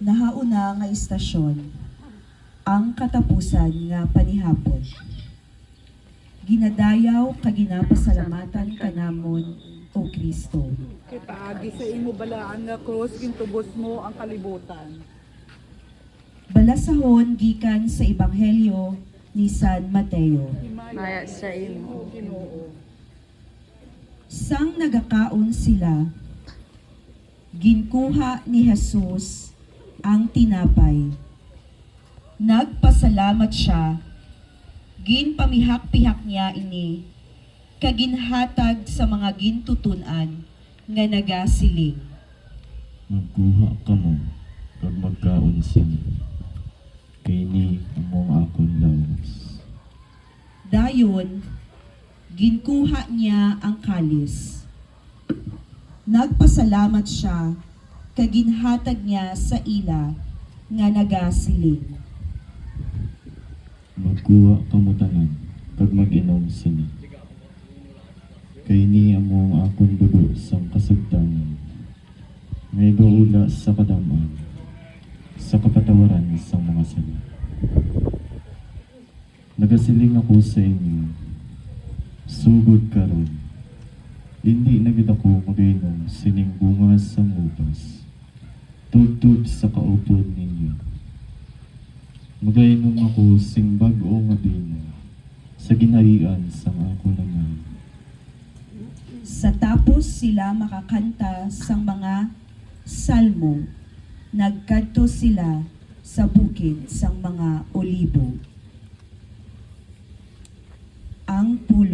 Nahauna nga istasyon, ang katapusan nga panihapon. Ginadayaw kaginapasalamatan kanamon o Kristo. Kitaagi sa imo balaan nga krus, gintubos mo ang kalibutan. Balasahon gikan sa Ebanghelyo ni San Mateo. Maya sa imo, Ginoo. Sang nagakaon sila, ginkuha ni Jesus ang tinapay. Nagpasalamat siya, ginpamihak-pihak niya ini, kaginhatag sa mga gintutunan nga nagasiling. Magkuha ka mo, kag magkaon sini. Kay ni among akong lawas. Dayon, ginkuha niya ang kalis. Nagpasalamat siya, kaginhatag niya sa ila nga nagasiling. Magkuha ka mo tanan, kag mag-inom sini. Kay ni among akong dugo sang kasugtanan. May gaula sa kadaman, sa kapatawaran sa mga sala. Nagasiling ako sa inyo, sugod karon. Hindi na gid ako mag-inom sining bunga sa upas. Tugtog sa kaupod ninyo. Magainom ako sing bag-o nga bino sa ginharian sang ako naman. Sa tapos sila makakanta sang mga salmo, nagkadto sila sa bukid sang mga olibo. Ang pulo